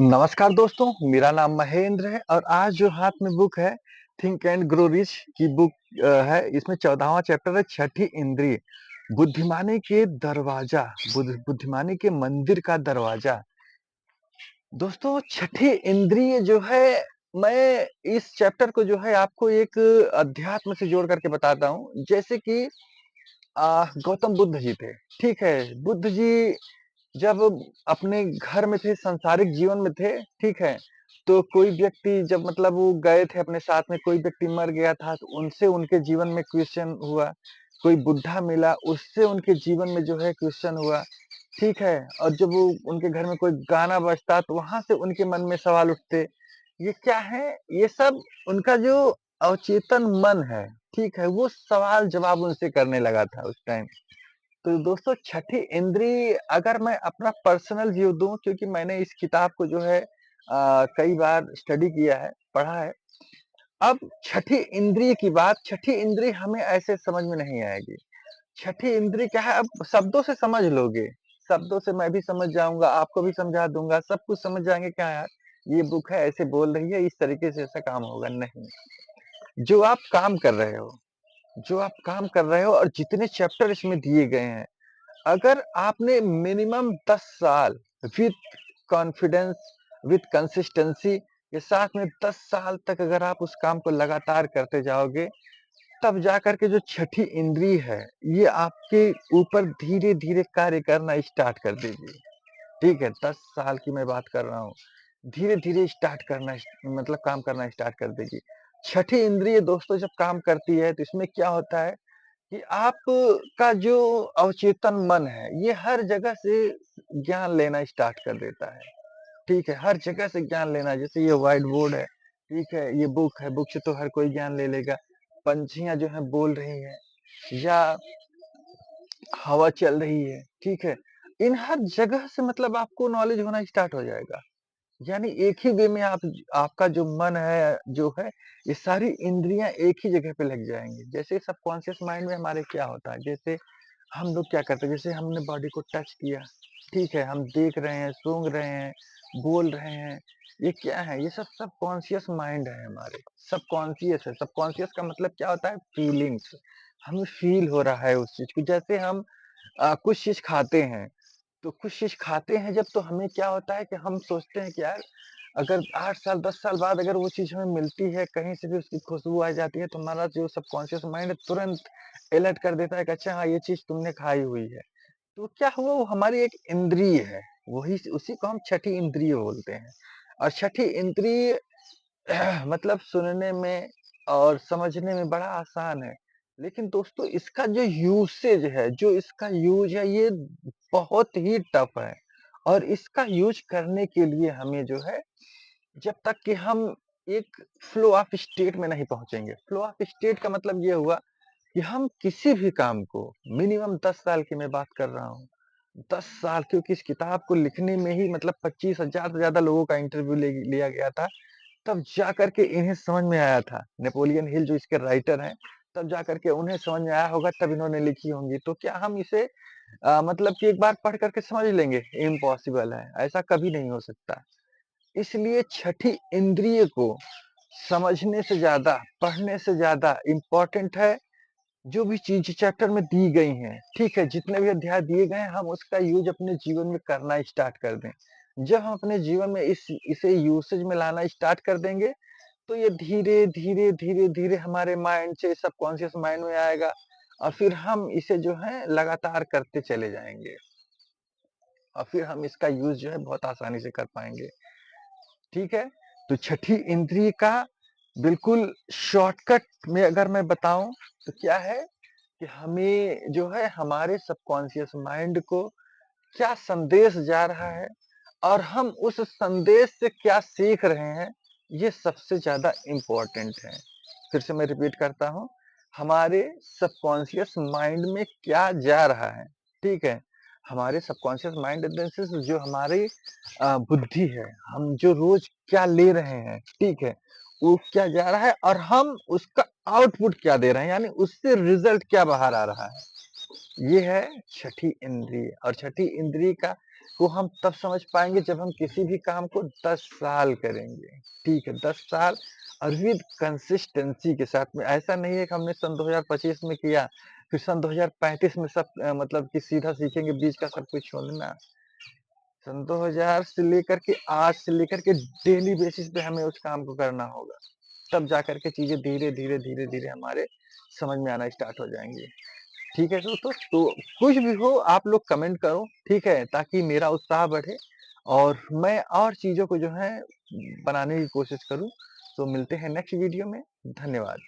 नमस्कार दोस्तों, मेरा नाम महेंद्र है और आज जो हाथ में बुक है थिंक एंड ग्रो रिच की बुक है। इसमें 14वां चैप्टर है छठी इंद्रिय, बुद्धिमानी के दरवाजा, बुद्धिमानी के मंदिर का दरवाजा। दोस्तों छठी इंद्रिय जो है, मैं इस चैप्टर को जो है आपको एक अध्यात्म से जोड़ करके बताता हूँ। जैसे कि गौतम बुद्ध जी थे, ठीक है? बुद्ध जी जब अपने घर में थे, सांसारिक जीवन में थे, ठीक है? तो कोई व्यक्ति जब मतलब वो गए थे अपने साथ में, कोई व्यक्ति मर गया था, तो उनसे उनके जीवन में क्वेश्चन हुआ। कोई बुड्ढा मिला, उससे उनके जीवन में जो है क्वेश्चन हुआ, ठीक है? और जब वो उनके घर में कोई गाना बजता, तो वहाँ से उनके मन में सवाल उठते। ये क्या है? ये सब उनका जो अवचेतन मन है, ठीक है? वो सवाल-जवाब उनसे करने लगा था उस टाइम। तो दोस्तों छठी इंद्री अगर मैं अपना पर्सनल व्यू दूँ, क्योंकि मैंने इस किताब को जो है कई बार स्टडी किया है, पढ़ा है। अब छठी इंद्री हमें ऐसे समझ में नहीं आएगी। छठी इंद्री क्या है, अब शब्दों से समझ लोगे, शब्दों से मैं भी समझ जाऊँगा, आपको भी समझा दूँगा, सब कुछ समझ जाएँगे क्या यार, ये बुक है ऐसे बोल रही है, इस तरीके से ऐसा काम होगा, नहीं। जो आप काम कर रहे हो जो आप काम कर रहे हो और जितने चैप्टर इसमें दिए गए हैं, अगर आपने मिनिमम 10 साल विथ कॉन्फिडेंस, विथ कंसिस्टेंसी के साथ में 10 साल तक अगर आप उस काम को लगातार करते जाओगे, तब जाकर के जो छठी इंद्री है, ये आपके ऊपर धीरे-धीरे कार्य करना स्टार्ट कर देगी। ठीक है, 10 साल की मैं बात कर रहा हूँ। धीरे-धीरे स्टार्ट करना मतलब काम करना स्टार्ट कर देगी। छठी इंद्रिय दोस्तों जब काम करती है, तो इसमें क्या होता है कि आपका जो अवचेतन मन है, ये हर जगह से ज्ञान लेना स्टार्ट कर देता है। ठीक है? हर जगह से ज्ञान लेना, जैसे ये व्हाइट बोर्ड है, ठीक है? ये बुक है, बुक से तो हर कोई ज्ञान ले लेगा। पंछियाँ जो हैं बोल रही हैं या हवा चल रही है, ठीक है? इन हर जगह से मतलब आपको नॉलेज होना स्टार्ट हो जाएगा। यानी एक ही वे में आपका जो मन है, जो है, ये सारी इंद्रियाँ एक ही जगह पे लग जाएँगी। जैसे सबकॉन्शियस माइंड में हमारे क्या होता है, जैसे हम लोग क्या करते हैं, जैसे हमने बॉडी को टच किया, ठीक है? हम देख रहे हैं, सूँघ रहे हैं, बोल रहे हैं, ये क्या है? ये सब सबकॉन्शियस माइंड है हमारे, सबकॉन्शियस है। सबकॉन्शियस का मतलब क्या होता है? फीलिंग्स। हमें फ़ील हो रहा है उस चीज़ को। जैसे हम कुछ चीज़ खाते हैं, तो कुछ चीज़ खाते हैं जब, तो हमें क्या होता है कि हम सोचते हैं कि यार अगर 8 साल 10 साल बाद अगर वो चीज़ हमें मिलती है, कहीं से भी उसकी खुशबू आ जाती है, तो हमारा जो सबकॉन्शियस माइंड है तुरंत अलर्ट कर देता है कि अच्छा हाँ, ये चीज़ तुमने खाई हुई है। तो क्या हुआ, वो हमारी एक इंद्रिय है, वही उसी को हम छठी इंद्रिय बोलते हैं। और छठी इंद्रिय मतलब सुनने में और समझने में बड़ा आसान है। लेकिन दोस्तों इसका जो यूसेज है, जो इसका यूज़ है, ये बहुत ही टफ है। और इसका यूज़ करने के लिए हमें जो है, जब तक कि हम एक फ्लो ऑफ स्टेट में नहीं पहुँचेंगे। फ्लो ऑफ स्टेट का मतलब ये हुआ कि हम किसी भी काम को मिनिमम 10 साल की मैं बात कर रहा हूँ। 10 साल, क्योंकि इस किताब को लिखने में ही मतलब 25,000 से ज़्यादा लोगों का इंटरव्यू लिया गया था। तब जाकर के इन्हें समझ में आया था। नेपोलियन हिल जो इसके राइटर हैं, तब जाकर के उन्हें समझ में आया होगा, तब इन्होंने लिखी होंगी। तो क्या हम इसे मतलब कि एक बार पढ़ कर के समझ लेंगे? इम्पॉसिबल है, ऐसा कभी नहीं हो सकता। इसलिए छठी इंद्रिय को समझने से ज़्यादा, पढ़ने से ज़्यादा इम्पोर्टेंट है जो भी चीज़ चैप्टर में दी गई हैं, ठीक है? जितने भी अध्याय दिए गए हैं, हम उसका यूज़ अपने जीवन में करना स्टार्ट कर दें। जब हम अपने जीवन में इसे यूसेज में लाना स्टार्ट कर देंगे, तो ये धीरे, धीरे, धीरे, धीरे हमारे माइंड से सबकॉन्शियस माइंड में आएगा और फिर हम इसे जो है लगातार करते चले जाएँगे और फिर हम इसका यूज़ जो है बहुत आसानी से कर पाएँगे, ठीक है? तो छठी इंद्रिय का बिल्कुल शॉर्टकट में अगर मैं बताऊँ, तो क्या है कि हमें जो है हमारे सबकॉन्शियस माइंड को क्या संदेश जा रहा है और हम उस संदेश से क्या सीख रहे हैं, ये सबसे ज़्यादा इम्पोर्टेंट है। फिर से मैं रिपीट करता हूँ, हमारे सबकॉन्शियस माइंड में क्या जा रहा है, ठीक है? हमारे subconscious mind in the sense जो हमारी बुद्धि है, हम जो रोज़ क्या ले रहे हैं, ठीक है? वो क्या जा रहा है और हम उसका आउटपुट क्या दे रहे हैं, यानी उससे रिज़ल्ट क्या बाहर आ रहा है। ये है छठी इंद्रिय और छठी इंद्रिय का को हम तब समझ पाएँगे जब हम किसी भी काम को 10 साल करेंगे। ठीक है, 10 साल और विद कंसिस्टेंसी के साथ में। ऐसा नहीं है कि हमने सन 2025 में किया, फिर सन 2035 में सब मतलब कि सीधा सीखेंगे, बीच का सब कुछ छोड़ना। सन 2000 से लेकर के आज से लेकर के डेली बेसिस पे हमें उस काम को करना होगा। तब जाकर के चीज़ें धीरे-धीरे, धीरे-धीरे हमारे समझ में आना स्टार्ट हो जाएँगी। ठीक है दोस्तों, तो कुछ भी हो आप लोग कमेंट करो, ठीक है? ताकि मेरा उत्साह बढ़े और मैं और चीज़ों को जो है बनाने की कोशिश करूँ। तो मिलते हैं नेक्स्ट वीडियो में। धन्यवाद।